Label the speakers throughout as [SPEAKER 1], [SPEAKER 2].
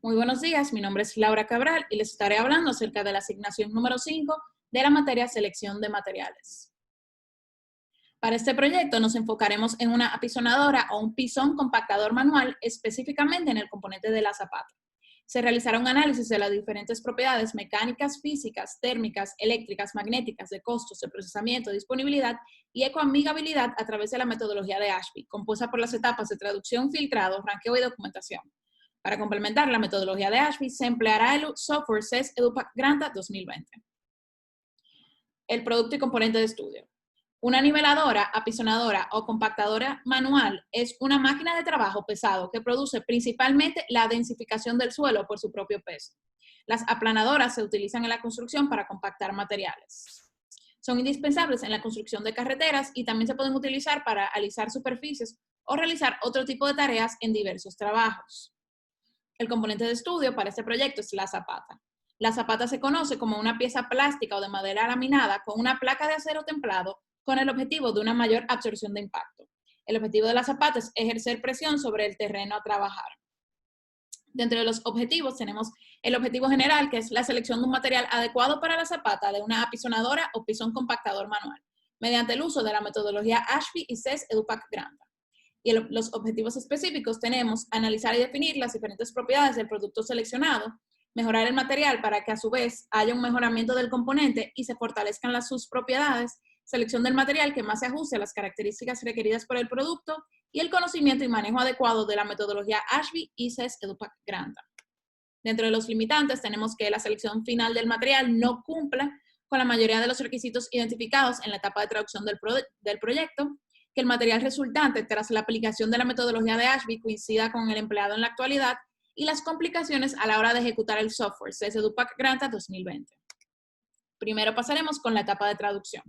[SPEAKER 1] Muy buenos días, mi nombre es Laura Cabral y les estaré hablando acerca de la asignación número 5 de la materia Selección de Materiales. Para este proyecto nos enfocaremos en una apisonadora o un pisón compactador manual, específicamente en el componente de la zapata. Se realizará un análisis de las diferentes propiedades mecánicas, físicas, térmicas, eléctricas, magnéticas, de costos, de procesamiento, disponibilidad y ecoamigabilidad a través de la metodología de Ashby, compuesta por las etapas de traducción, filtrado, ranqueo y documentación. Para complementar la metodología de Ashby, se empleará el software CES EduPac Granta 2020. El producto y componente de estudio. Una niveladora, apisonadora o compactadora manual es una máquina de trabajo pesado que produce principalmente la densificación del suelo por su propio peso. Las aplanadoras se utilizan en la construcción para compactar materiales. Son indispensables en la construcción de carreteras y también se pueden utilizar para alisar superficies o realizar otro tipo de tareas en diversos trabajos. El componente de estudio para este proyecto es la zapata. La zapata se conoce como una pieza plástica o de madera laminada con una placa de acero templado con el objetivo de una mayor absorción de impacto. El objetivo de la zapata es ejercer presión sobre el terreno a trabajar. Dentro de los objetivos tenemos el objetivo general, que es la selección de un material adecuado para la zapata de una apisonadora o pisón compactador manual, mediante el uso de la metodología Ashby y CES EduPac Granta. Y los objetivos específicos tenemos analizar y definir las diferentes propiedades del producto seleccionado, mejorar el material para que a su vez haya un mejoramiento del componente y se fortalezcan sus propiedades, selección del material que más se ajuste a las características requeridas por el producto y el conocimiento y manejo adecuado de la metodología Ashby y CES EduPac Granta. Dentro de los limitantes tenemos que la selección final del material no cumpla con la mayoría de los requisitos identificados en la etapa de traducción del proyecto, que el material resultante tras la aplicación de la metodología de Ashby coincida con el empleado en la actualidad y las complicaciones a la hora de ejecutar el software CES EduPac Granta 2020. Primero pasaremos con la etapa de traducción.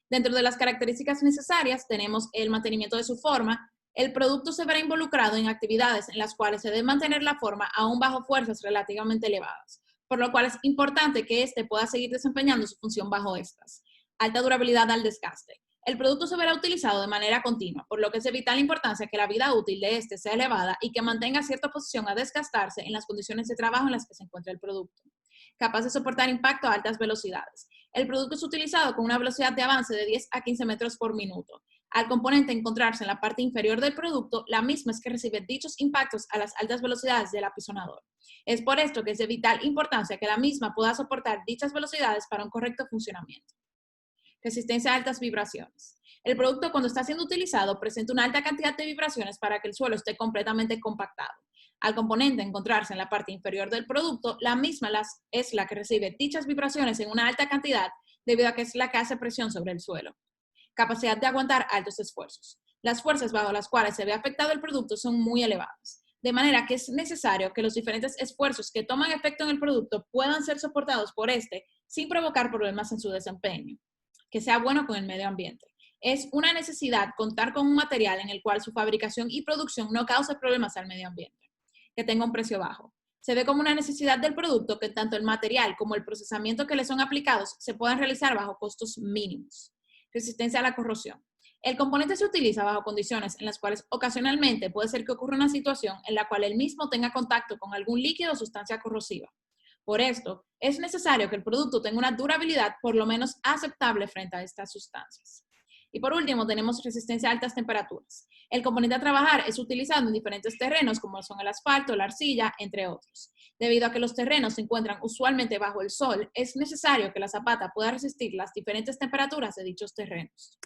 [SPEAKER 1] Dentro de las características necesarias tenemos el mantenimiento de su forma. El producto se verá involucrado en actividades en las cuales se debe mantener la forma aún bajo fuerzas relativamente elevadas, por lo cual es importante que éste pueda seguir desempeñando su función bajo estas. Alta durabilidad al desgaste. El producto se verá utilizado de manera continua, por lo que es de vital importancia que la vida útil de este sea elevada y que mantenga cierta posición a desgastarse en las condiciones de trabajo en las que se encuentra el producto. Capaz de soportar impacto a altas velocidades. El producto es utilizado con una velocidad de avance de 10 a 15 metros por minuto. Al componente encontrarse en la parte inferior del producto, la misma es que recibe dichos impactos a las altas velocidades del apisonador. Es por esto que es de vital importancia que la misma pueda soportar dichas velocidades para un correcto funcionamiento. Resistencia a altas vibraciones. El producto cuando está siendo utilizado presenta una alta cantidad de vibraciones para que el suelo esté completamente compactado. Al componente encontrarse en la parte inferior del producto, la misma es la que recibe dichas vibraciones en una alta cantidad debido a que es la que hace presión sobre el suelo. Capacidad de aguantar altos esfuerzos. Las fuerzas bajo las cuales se ve afectado el producto son muy elevadas, de manera que es necesario que los diferentes esfuerzos que toman efecto en el producto puedan ser soportados por este sin provocar problemas en su desempeño, que sea bueno con el medio ambiente. Es una necesidad contar con un material en el cual su fabricación y producción no cause problemas al medio ambiente, que tenga un precio bajo. Se ve como una necesidad del producto que tanto el material como el procesamiento que le son aplicados se puedan realizar bajo costos mínimos. Resistencia a la corrosión. El componente se utiliza bajo condiciones en las cuales ocasionalmente puede ser que ocurra una situación en la cual el mismo tenga contacto con algún líquido o sustancia corrosiva. Por esto, es necesario que el producto tenga una durabilidad por lo menos aceptable frente a estas sustancias. Y por último, tenemos resistencia a altas temperaturas. El componente a trabajar es utilizado en diferentes terrenos, como son el asfalto, la arcilla, entre otros. Debido a que los terrenos se encuentran usualmente bajo el sol, es necesario que la zapata pueda resistir las diferentes temperaturas de dichos terrenos.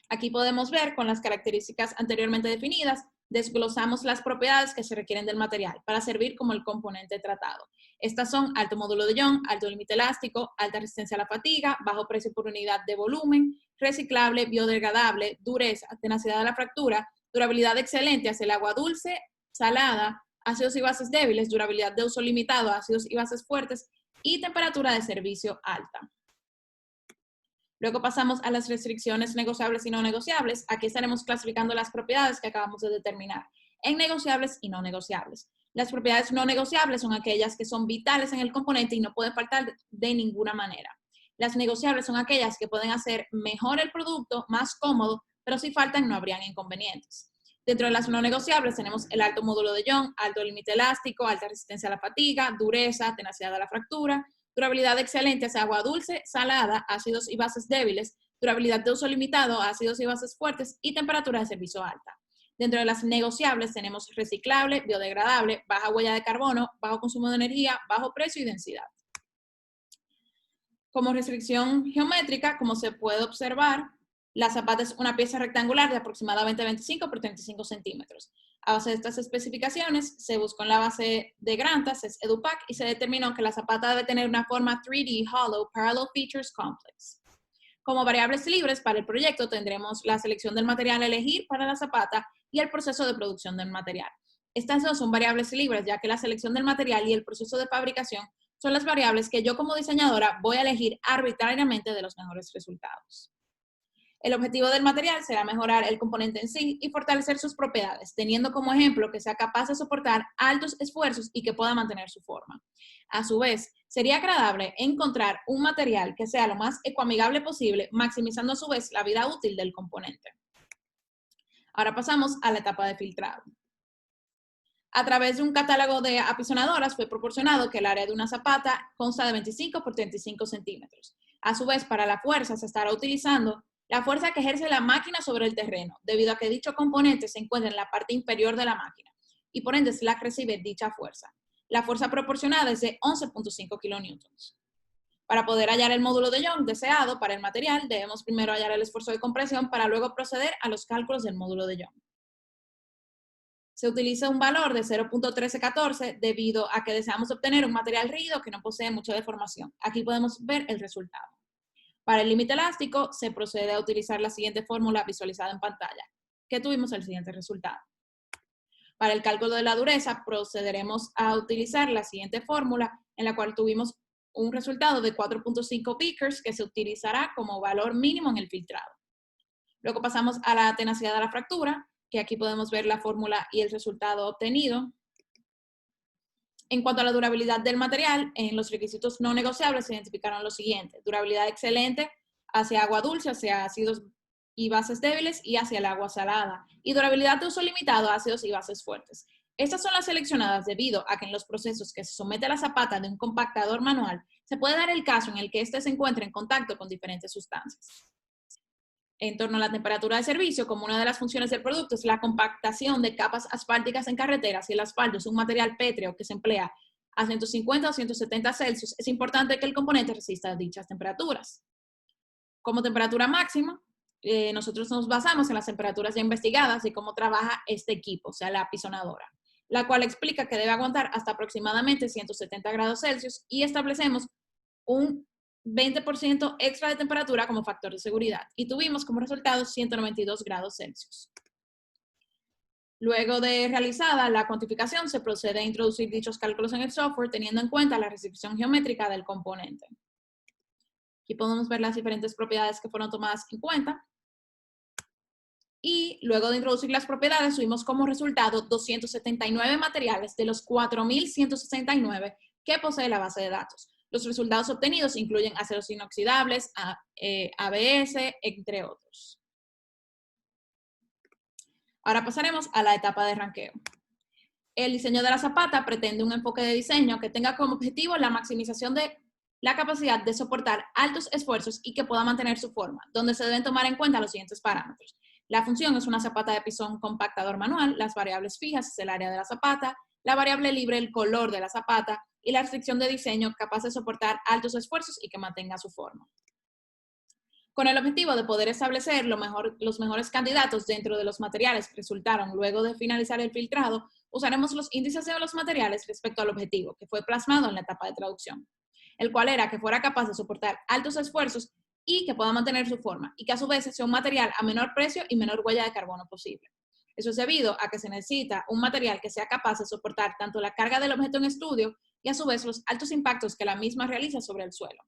[SPEAKER 1] Aquí podemos ver con las características anteriormente definidas, desglosamos las propiedades que se requieren del material para servir como el componente tratado. Estas son alto módulo de Young, alto límite elástico, alta resistencia a la fatiga, bajo precio por unidad de volumen, reciclable, biodegradable, dureza, tenacidad a la fractura, durabilidad excelente hacia el agua dulce, salada, ácidos y bases débiles, durabilidad de uso limitado, ácidos y bases fuertes y temperatura de servicio alta. Luego pasamos a las restricciones negociables y no negociables. Aquí estaremos clasificando las propiedades que acabamos de determinar en negociables y no negociables. Las propiedades no negociables son aquellas que son vitales en el componente y no pueden faltar de ninguna manera. Las negociables son aquellas que pueden hacer mejor el producto, más cómodo, pero si faltan no habrían inconvenientes. Dentro de las no negociables tenemos el alto módulo de Young, alto límite elástico, alta resistencia a la fatiga, dureza, tenacidad a la fractura, durabilidad excelente hacia agua dulce, salada, ácidos y bases débiles, durabilidad de uso limitado, ácidos y bases fuertes y temperatura de servicio alta. Dentro de las negociables tenemos reciclable, biodegradable, baja huella de carbono, bajo consumo de energía, bajo precio y densidad. Como restricción geométrica, como se puede observar, la zapata es una pieza rectangular de aproximadamente 25 por 35 centímetros. A base de estas especificaciones, se buscó en la base de Grantas, es EDUPAC, y se determinó que la zapata debe tener una forma 3D Hollow Parallel Features Complex. Como variables libres para el proyecto tendremos la selección del material a elegir para la zapata y el proceso de producción del material. Estas dos son variables libres, ya que la selección del material y el proceso de fabricación son las variables que yo como diseñadora voy a elegir arbitrariamente de los mejores resultados. El objetivo del material será mejorar el componente en sí y fortalecer sus propiedades, teniendo como ejemplo que sea capaz de soportar altos esfuerzos y que pueda mantener su forma. A su vez, sería agradable encontrar un material que sea lo más ecoamigable posible, maximizando a su vez la vida útil del componente. Ahora pasamos a la etapa de filtrado. A través de un catálogo de apisonadoras fue proporcionado que el área de una zapata consta de 25 por 35 centímetros. A su vez, para la fuerza se estará utilizando la fuerza que ejerce la máquina sobre el terreno, debido a que dicho componente se encuentra en la parte inferior de la máquina, y por ende es la que recibe dicha fuerza. La fuerza proporcionada es de 11.5 kilonewtons. Para poder hallar el módulo de Young deseado para el material, debemos primero hallar el esfuerzo de compresión para luego proceder a los cálculos del módulo de Young. Se utiliza un valor de 0.1314 debido a que deseamos obtener un material rígido que no posee mucha deformación. Aquí podemos ver el resultado. Para el límite elástico, se procede a utilizar la siguiente fórmula visualizada en pantalla, que tuvimos el siguiente resultado. Para el cálculo de la dureza, procederemos a utilizar la siguiente fórmula, en la cual tuvimos un resultado de 4.5 Vickers, que se utilizará como valor mínimo en el filtrado. Luego pasamos a la tenacidad de la fractura, que aquí podemos ver la fórmula y el resultado obtenido. En cuanto a la durabilidad del material, en los requisitos no negociables se identificaron lo siguiente: durabilidad excelente hacia agua dulce, hacia ácidos y bases débiles y hacia el agua salada, y durabilidad de uso limitado a ácidos y bases fuertes. Estas son las seleccionadas debido a que en los procesos que se somete a la zapata de un compactador manual, se puede dar el caso en el que éste se encuentre en contacto con diferentes sustancias. En torno a la temperatura de servicio, como una de las funciones del producto es la compactación de capas asfálticas en carreteras y el asfalto es un material pétreo que se emplea a 150 o 170 Celsius, es importante que el componente resista dichas temperaturas. Como temperatura máxima, nosotros nos basamos en las temperaturas ya investigadas y cómo trabaja este equipo, o sea, la apisonadora, la cual explica que debe aguantar hasta aproximadamente 170 grados Celsius y establecemos un 20% extra de temperatura como factor de seguridad y tuvimos como resultado 192 grados Celsius. Luego de realizada la cuantificación, se procede a introducir dichos cálculos en el software teniendo en cuenta la restricción geométrica del componente. Aquí podemos ver las diferentes propiedades que fueron tomadas en cuenta. Y luego de introducir las propiedades, tuvimos como resultado 279 materiales de los 4.169 que posee la base de datos. Los resultados obtenidos incluyen aceros inoxidables, ABS, entre otros. Ahora pasaremos a la etapa de ranqueo. El diseño de la zapata pretende un enfoque de diseño que tenga como objetivo la maximización de la capacidad de soportar altos esfuerzos y que pueda mantener su forma, donde se deben tomar en cuenta los siguientes parámetros. La función es una zapata de pisón compactador manual, las variables fijas es el área de la zapata, la variable libre el color de la zapata y la restricción de diseño capaz de soportar altos esfuerzos y que mantenga su forma. Con el objetivo de poder establecer los mejores candidatos dentro de los materiales que resultaron luego de finalizar el filtrado, usaremos los índices de los materiales respecto al objetivo, que fue plasmado en la etapa de traducción, el cual era que fuera capaz de soportar altos esfuerzos y que pueda mantener su forma, y que a su vez sea un material a menor precio y menor huella de carbono posible. Eso es debido a que se necesita un material que sea capaz de soportar tanto la carga del objeto en estudio y a su vez los altos impactos que la misma realiza sobre el suelo.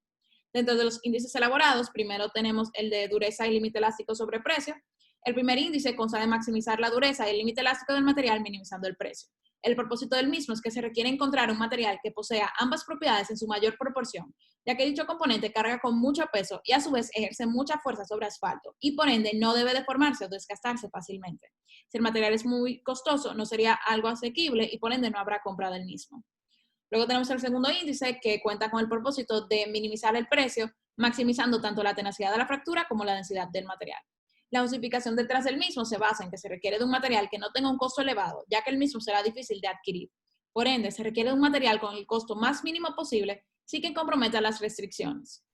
[SPEAKER 1] Dentro de los índices elaborados, primero tenemos el de dureza y límite elástico sobre precio. El primer índice consta de maximizar la dureza y el límite elástico del material minimizando el precio. El propósito del mismo es que se requiere encontrar un material que posea ambas propiedades en su mayor proporción, ya que dicho componente carga con mucho peso y a su vez ejerce mucha fuerza sobre asfalto y por ende no debe deformarse o desgastarse fácilmente. Si el material es muy costoso, no sería algo asequible y por ende no habrá compra del mismo. Luego tenemos el segundo índice que cuenta con el propósito de minimizar el precio, maximizando tanto la tenacidad de la fractura como la densidad del material. La justificación detrás del mismo se basa en que se requiere de un material que no tenga un costo elevado, ya que el mismo será difícil de adquirir. Por ende, se requiere de un material con el costo más mínimo posible sin que comprometa las restricciones.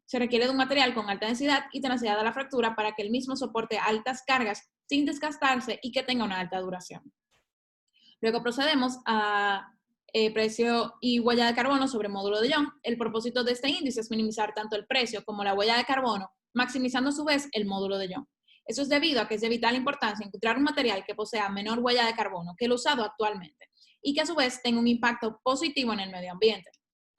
[SPEAKER 1] Se requiere de un material con alta densidad y tenacidad de la fractura para que el mismo soporte altas cargas sin desgastarse y que tenga una alta duración. Luego procedemos a precio y huella de carbono sobre módulo de Young. El propósito de este índice es minimizar tanto el precio como la huella de carbono, maximizando a su vez el módulo de Young. Eso es debido a que es de vital importancia encontrar un material que posea menor huella de carbono que el usado actualmente y que a su vez tenga un impacto positivo en el medio ambiente.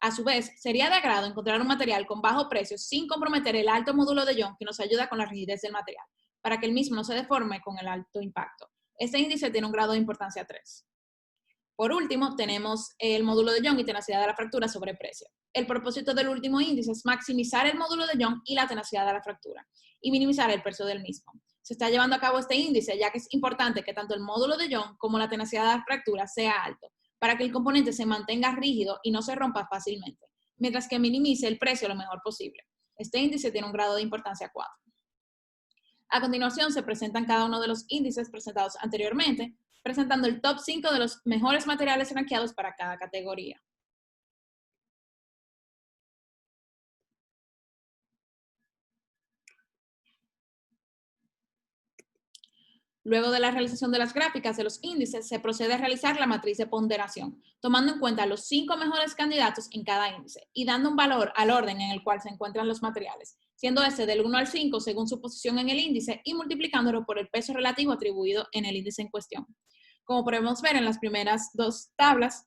[SPEAKER 1] A su vez, sería de agrado encontrar un material con bajo precio sin comprometer el alto módulo de Young que nos ayuda con la rigidez del material, para que el mismo no se deforme con el alto impacto. Este índice tiene un grado de importancia 3. Por último, tenemos el módulo de Young y tenacidad de la fractura sobre precio. El propósito del último índice es maximizar el módulo de Young y la tenacidad de la fractura y minimizar el precio del mismo. Se está llevando a cabo este índice ya que es importante que tanto el módulo de Young como la tenacidad de la fractura sea alto para que el componente se mantenga rígido y no se rompa fácilmente, mientras que minimice el precio lo mejor posible. Este índice tiene un grado de importancia 4. A continuación se presentan cada uno de los índices presentados anteriormente, presentando el top 5 de los mejores materiales rankeados para cada categoría. Luego de la realización de las gráficas de los índices, se procede a realizar la matriz de ponderación, tomando en cuenta los 5 mejores candidatos en cada índice y dando un valor al orden en el cual se encuentran los materiales, siendo este del 1 al 5 según su posición en el índice y multiplicándolo por el peso relativo atribuido en el índice en cuestión. Como podemos ver en las primeras dos tablas,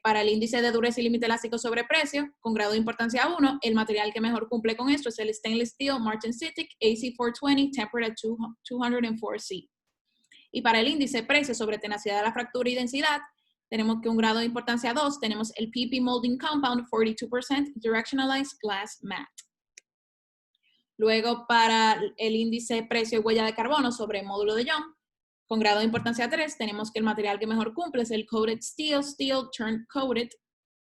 [SPEAKER 1] para el índice de dureza y límite elástico sobre precio, con grado de importancia 1, el material que mejor cumple con esto es el Stainless Steel Martensitic AC420 Tempered at 204C. Y para el índice precio sobre tenacidad de la fractura y densidad, tenemos que un grado de importancia 2, tenemos el PP Molding Compound 42% Directionalized Glass Matte. Luego, para el índice precio y huella de carbono sobre módulo de Young, con grado de importancia 3, tenemos que el material que mejor cumple es el Coated Steel, Steel Turned Coated.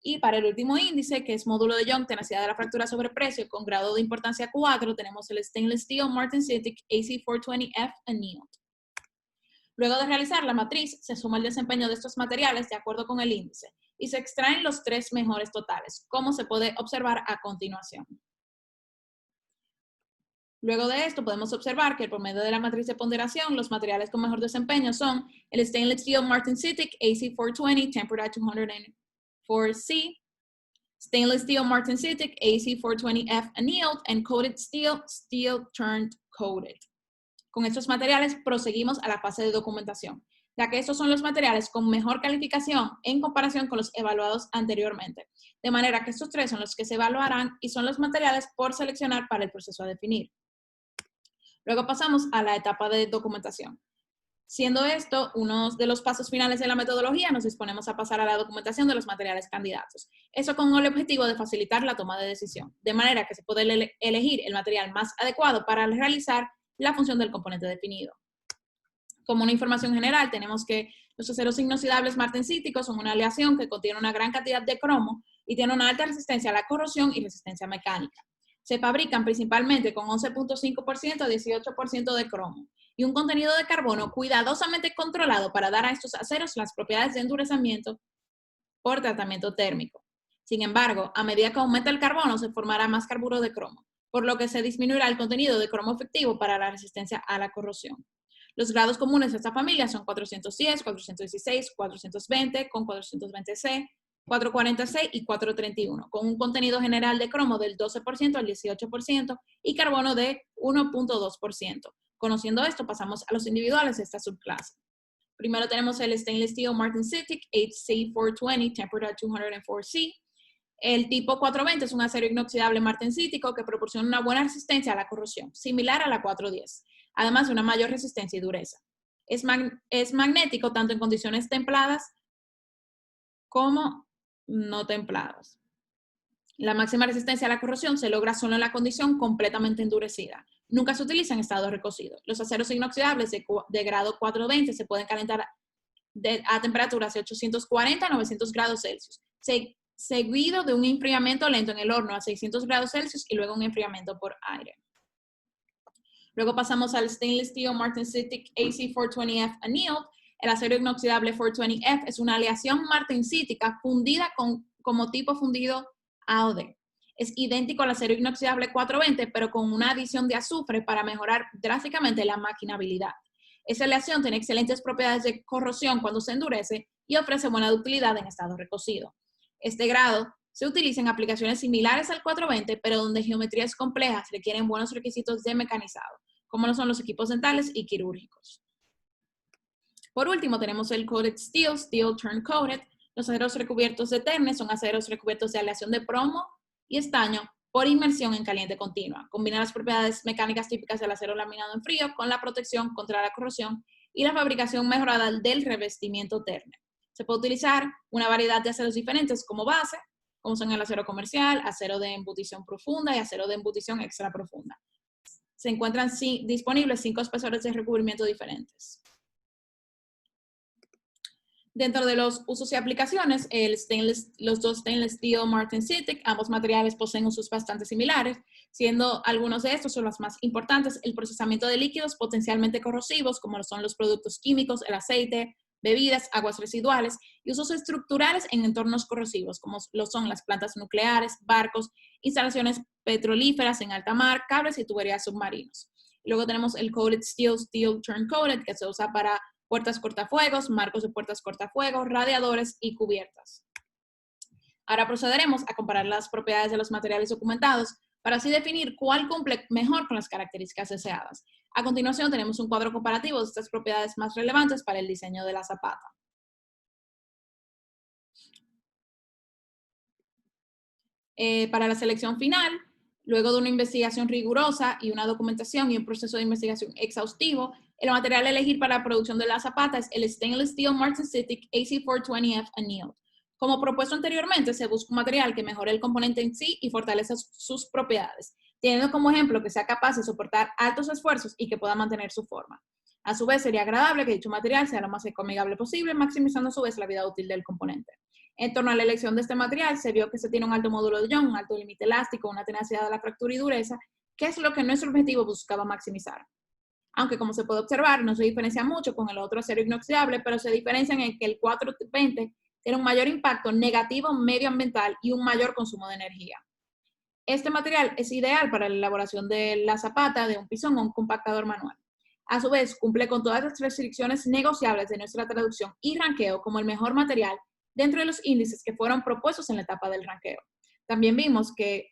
[SPEAKER 1] Y para el último índice, que es módulo de Young, tenacidad de la fractura sobre precio, con grado de importancia 4, tenemos el Stainless Steel Martensitic AC420F Annealed. Luego de realizar la matriz, se suma el desempeño de estos materiales de acuerdo con el índice y se extraen los 3 mejores totales, como se puede observar a continuación. Luego de esto podemos observar que el promedio de la matriz de ponderación, los materiales con mejor desempeño son el Stainless Steel Martensitic AC420 Tempered at 204C, Stainless Steel Martensitic AC420F Annealed, and Coated Steel, Steel Turned Coated. Con estos materiales proseguimos a la fase de documentación, ya que estos son los materiales con mejor calificación en comparación con los evaluados anteriormente. De manera que estos 3 son los que se evaluarán y son los materiales por seleccionar para el proceso a definir. Luego pasamos a la etapa de documentación. Siendo esto uno de los pasos finales de la metodología, nos disponemos a pasar a la documentación de los materiales candidatos. Eso con el objetivo de facilitar la toma de decisión, de manera que se puede elegir el material más adecuado para realizar la función del componente definido. Como una información general, tenemos que los aceros inoxidables martensíticos son una aleación que contiene una gran cantidad de cromo y tiene una alta resistencia a la corrosión y resistencia mecánica. Se fabrican principalmente con 11.5% a 18% de cromo y un contenido de carbono cuidadosamente controlado para dar a estos aceros las propiedades de endurecimiento por tratamiento térmico. Sin embargo, a medida que aumenta el carbono, se formará más carburo de cromo, por lo que se disminuirá el contenido de cromo efectivo para la resistencia a la corrosión. Los grados comunes de esta familia son 410, 416, 420 con 420C, 440C y 431, con un contenido general de cromo del 12% al 18% y carbono de 1.2%. Conociendo esto, pasamos a los individuales de esta subclase. Primero tenemos el Stainless Steel Martensitic AC420 Tempered at 204C. El tipo 420 es un acero inoxidable martensítico que proporciona una buena resistencia a la corrosión, similar a la 410, además de una mayor resistencia y dureza. Es magnético tanto en condiciones templadas como no templados. La máxima resistencia a la corrosión se logra solo en la condición completamente endurecida. Nunca se utiliza en estado recocido. Los aceros inoxidables de grado 420 se pueden calentar a temperaturas de 840 a 900 grados Celsius, seguido de un enfriamiento lento en el horno a 600 grados Celsius y luego un enfriamiento por aire. Luego pasamos al Stainless Steel Martensitic AC420F Annealed. El acero inoxidable 420F es una aleación martensítica fundida como tipo fundido AOD. Es idéntico al acero inoxidable 420, pero con una adición de azufre para mejorar drásticamente la maquinabilidad. Esa aleación tiene excelentes propiedades de corrosión cuando se endurece y ofrece buena ductilidad en estado recocido. Este grado se utiliza en aplicaciones similares al 420, pero donde geometrías complejas requieren buenos requisitos de mecanizado, como lo son los equipos dentales y quirúrgicos. Por último, tenemos el Coated Steel, Steel Turn Coated. Los aceros recubiertos de Terne son aceros recubiertos de aleación de plomo y estaño por inmersión en caliente continua. Combina las propiedades mecánicas típicas del acero laminado en frío con la protección contra la corrosión y la fabricación mejorada del revestimiento Terne. Se puede utilizar una variedad de aceros diferentes como base, como son el acero comercial, acero de embutición profunda y acero de embutición extra profunda. Se encuentran disponibles 5 espesores de recubrimiento diferentes. Dentro de los usos y aplicaciones, los dos Stainless Steel Martensitic, ambos materiales poseen usos bastante similares, siendo algunos de estos son los más importantes: el procesamiento de líquidos potencialmente corrosivos, como son los productos químicos, el aceite, bebidas, aguas residuales, y usos estructurales en entornos corrosivos, como lo son las plantas nucleares, barcos, instalaciones petrolíferas en alta mar, cables y tuberías submarinos. Luego tenemos el Coated Steel, Steel Turn Coated, que se usa para puertas cortafuegos, marcos de puertas cortafuegos, radiadores y cubiertas. Ahora procederemos a comparar las propiedades de los materiales documentados para así definir cuál cumple mejor con las características deseadas. A continuación tenemos un cuadro comparativo de estas propiedades más relevantes para el diseño de la zapata. Para la selección final, luego de una investigación rigurosa y una documentación y un proceso de investigación exhaustivo, el material a elegir para la producción de la zapata es el Stainless Steel Martensitic AC420F Annealed. Como propuesto anteriormente, se busca un material que mejore el componente en sí y fortalezca sus propiedades, teniendo como ejemplo que sea capaz de soportar altos esfuerzos y que pueda mantener su forma. A su vez, sería agradable que dicho material sea lo más ecoamigable posible, maximizando a su vez la vida útil del componente. En torno a la elección de este material, se vio que se tiene un alto módulo de Young, un alto límite elástico, una tenacidad de la fractura y dureza, que es lo que nuestro objetivo buscaba maximizar. Aunque, como se puede observar, no se diferencia mucho con el otro acero inoxidable, pero se diferencian en que el 420 tiene un mayor impacto negativo medioambiental y un mayor consumo de energía. Este material es ideal para la elaboración de la zapata, de un pisón o un compactador manual. A su vez, cumple con todas las restricciones negociables de nuestra traducción y ranqueo como el mejor material dentro de los índices que fueron propuestos en la etapa del ranqueo. También vimos que,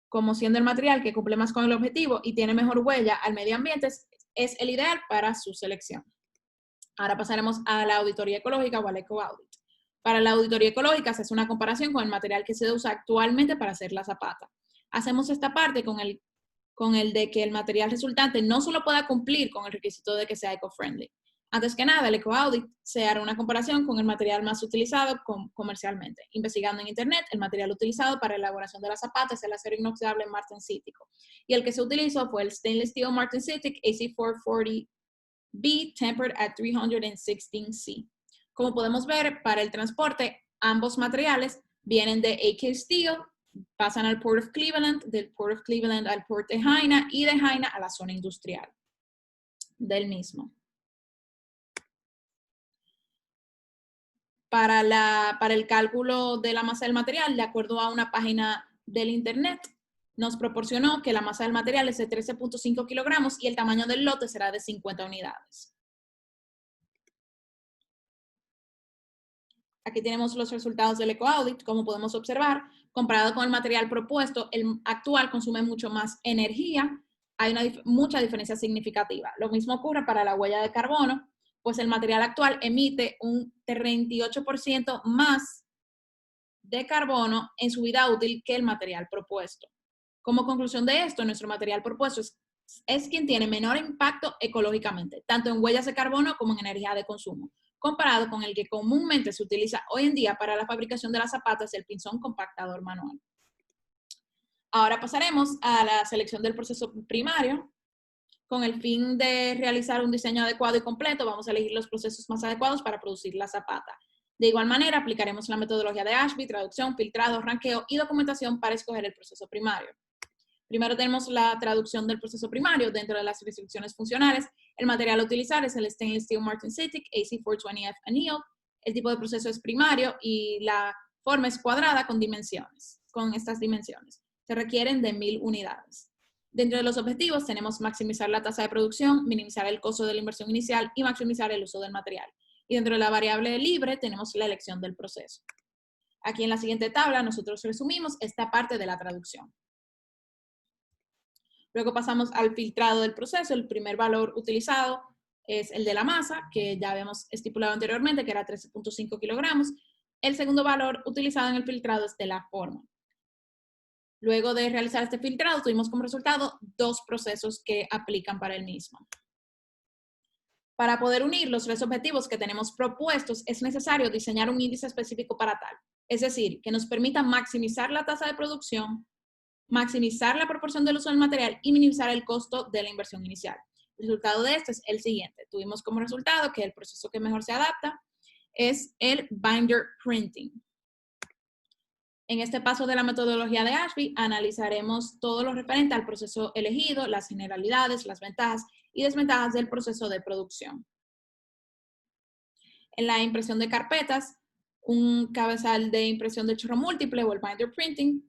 [SPEAKER 1] como siendo el material que cumple más con el objetivo y tiene mejor huella al medio ambiente, es el ideal para su selección. Ahora pasaremos a la auditoría ecológica o al eco-audit. Para la auditoría ecológica se hace una comparación con el material que se usa actualmente para hacer la zapata. Hacemos esta parte con el de que el material resultante no solo pueda cumplir con el requisito de que sea eco-friendly. Antes que nada, el eco-audit se hará una comparación con el material más utilizado comercialmente. Investigando en Internet, el material utilizado para la elaboración de la zapata es el acero inoxidable martensítico. Y el que se utilizó fue el Stainless Steel Martensitic AC440B tempered at 316 C. Como podemos ver, para el transporte, ambos materiales vienen de AK Steel, pasan al Port of Cleveland, del Port of Cleveland al Port de Jaina y de Jaina a la zona industrial del mismo. Para el cálculo de la masa del material, de acuerdo a una página del Internet, nos proporcionó que la masa del material es de 13.5 kilogramos y el tamaño del lote será de 50 unidades. Aquí tenemos los resultados del eco-audit. Como podemos observar, comparado con el material propuesto, el actual consume mucho más energía. Hay mucha diferencia significativa. Lo mismo ocurre para la huella de carbono, pues el material actual emite un 38% más de carbono en su vida útil que el material propuesto. Como conclusión de esto, nuestro material propuesto es quien tiene menor impacto ecológicamente, tanto en huellas de carbono como en energía de consumo. comparado con el que comúnmente se utiliza hoy en día para la fabricación de las zapatas, el pinzón compactador manual. Ahora pasaremos a la selección del proceso primario. Con el fin de realizar un diseño adecuado y completo, vamos a elegir los procesos más adecuados para producir la zapata. De igual manera, aplicaremos la metodología de Ashby, traducción, filtrado, ranqueo y documentación para escoger el proceso primario. Primero tenemos la traducción del proceso primario. Dentro de las restricciones funcionales, el material a utilizar es el Stainless Steel Martensitic AC420F Annealed. El tipo de proceso es primario y la forma es cuadrada con estas dimensiones. Se requieren de 1000 unidades. Dentro de los objetivos tenemos maximizar la tasa de producción, minimizar el costo de la inversión inicial y maximizar el uso del material. Y dentro de la variable libre tenemos la elección del proceso. Aquí en la siguiente tabla nosotros resumimos esta parte de la traducción. Luego pasamos al filtrado del proceso. El primer valor utilizado es el de la masa, que ya habíamos estipulado anteriormente, que era 13.5 kilogramos. El segundo valor utilizado en el filtrado es de la forma. Luego de realizar este filtrado, tuvimos como resultado 2 procesos que aplican para el mismo. Para poder unir los 3 objetivos que tenemos propuestos, es necesario diseñar un índice específico para tal. Es decir, que nos permita maximizar la tasa de producción, maximizar la proporción del uso del material y minimizar el costo de la inversión inicial. El resultado de esto es el siguiente. Tuvimos como resultado que el proceso que mejor se adapta es el binder printing. En este paso de la metodología de Ashby, analizaremos todo lo referente al proceso elegido, las generalidades, las ventajas y desventajas del proceso de producción. En la impresión de carpetas, un cabezal de impresión de chorro múltiple o el binder printing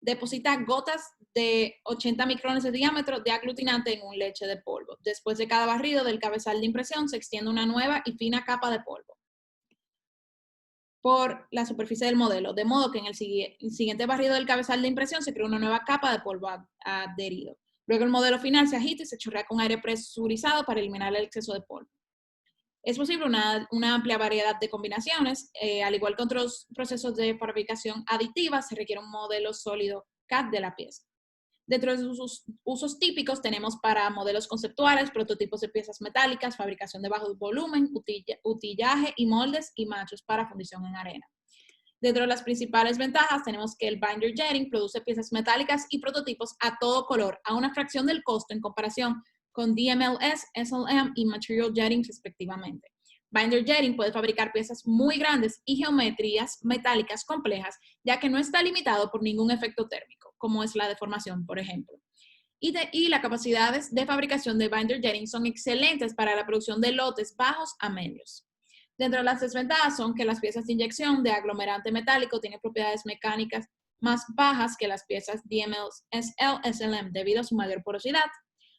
[SPEAKER 1] deposita gotas de 80 micrones de diámetro de aglutinante en un leche de polvo. Después de cada barrido del cabezal de impresión se extiende una nueva y fina capa de polvo por la superficie del modelo, de modo que en el siguiente barrido del cabezal de impresión se crea una nueva capa de polvo adherido. Luego el modelo final se agita y se chorrea con aire presurizado para eliminar el exceso de polvo. Es posible una amplia variedad de combinaciones. Al igual que otros procesos de fabricación aditiva, se requiere un modelo sólido CAD de la pieza. Dentro de sus usos típicos tenemos para modelos conceptuales, prototipos de piezas metálicas, fabricación de bajo volumen, utillaje y moldes y machos para fundición en arena. Dentro de las principales ventajas tenemos que el binder jetting produce piezas metálicas y prototipos a todo color, a una fracción del costo en comparación con DMLS, SLM y Material Jetting respectivamente. Binder jetting puede fabricar piezas muy grandes y geometrías metálicas complejas, ya que no está limitado por ningún efecto térmico, como es la deformación, por ejemplo. Y las capacidades de fabricación de binder jetting son excelentes para la producción de lotes bajos a medios. Dentro de las desventajas son que las piezas de inyección de aglomerante metálico tienen propiedades mecánicas más bajas que las piezas DMLS, SLM debido a su mayor porosidad.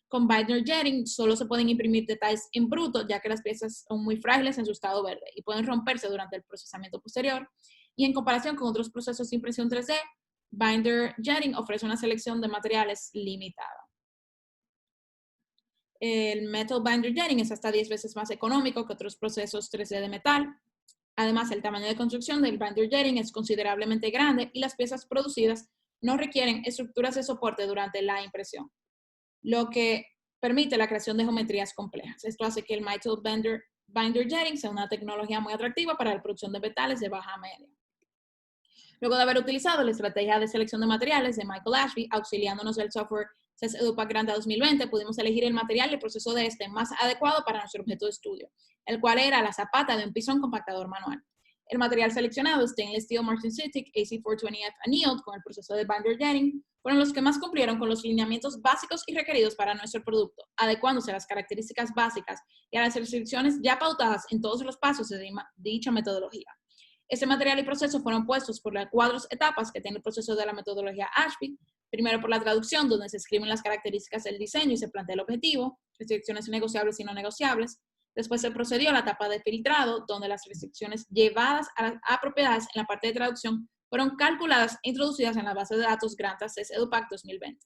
[SPEAKER 1] Con binder jetting solo se pueden imprimir detalles en bruto, ya que las piezas son muy frágiles en su estado verde y pueden romperse durante el procesamiento posterior. Y en comparación con otros procesos de impresión 3D, binder jetting ofrece una selección de materiales limitada. El metal binder jetting es hasta 10 veces más económico que otros procesos 3D de metal. Además, el tamaño de construcción del binder jetting es considerablemente grande y las piezas producidas no requieren estructuras de soporte durante la impresión, lo que permite la creación de geometrías complejas. Esto hace que el metal binder jetting sea una tecnología muy atractiva para la producción de metales de baja a media. Luego de haber utilizado la estrategia de selección de materiales de Michael Ashby, auxiliándonos del software CES EduPack Granta 2020, pudimos elegir el material y el proceso de este más adecuado para nuestro objeto de estudio, el cual era la zapata de un pisón compactador manual. El material seleccionado, Stainless Steel Martensitic AC420F Annealed, con el proceso de binder jetting, fueron los que más cumplieron con los lineamientos básicos y requeridos para nuestro producto, adecuándose a las características básicas y a las restricciones ya pautadas en todos los pasos de dicha metodología. Este material y proceso fueron puestos por las 4 etapas que tiene el proceso de la metodología Ashby. Primero por la traducción, donde se escriben las características del diseño y se plantea el objetivo, restricciones negociables y no negociables. Después se procedió a la etapa de filtrado, donde las restricciones llevadas a propiedades en la parte de traducción fueron calculadas e introducidas en la base de datos Granta CES EduPack 2020.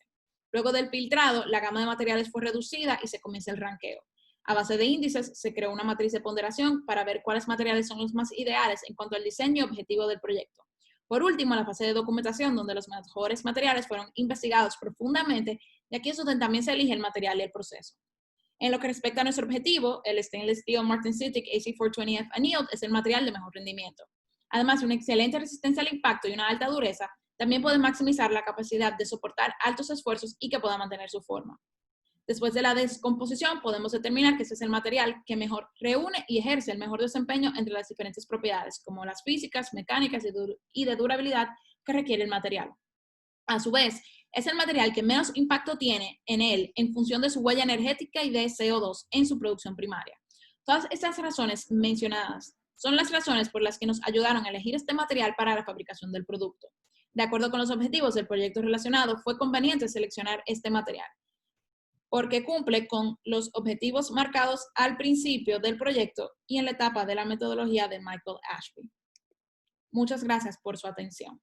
[SPEAKER 1] Luego del filtrado, la gama de materiales fue reducida y se comienza el ranqueo. A base de índices, se creó una matriz de ponderación para ver cuáles materiales son los más ideales en cuanto al diseño y objetivo del proyecto. Por último, la fase de documentación, donde los mejores materiales fueron investigados profundamente, y aquí es donde también se elige el material y el proceso. En lo que respecta a nuestro objetivo, el Stainless Steel Martensitic AC420F Annealed es el material de mejor rendimiento. Además de una excelente resistencia al impacto y una alta dureza, también puede maximizar la capacidad de soportar altos esfuerzos y que pueda mantener su forma. Después de la descomposición, podemos determinar que ese es el material que mejor reúne y ejerce el mejor desempeño entre las diferentes propiedades, como las físicas, mecánicas y de durabilidad que requiere el material. A su vez, es el material que menos impacto tiene en él en función de su huella energética y de CO2 en su producción primaria. Todas estas razones mencionadas son las razones por las que nos ayudaron a elegir este material para la fabricación del producto. De acuerdo con los objetivos del proyecto relacionado, fue conveniente seleccionar este material, porque cumple con los objetivos marcados al principio del proyecto y en la etapa de la metodología de Michael Ashby. Muchas gracias por su atención.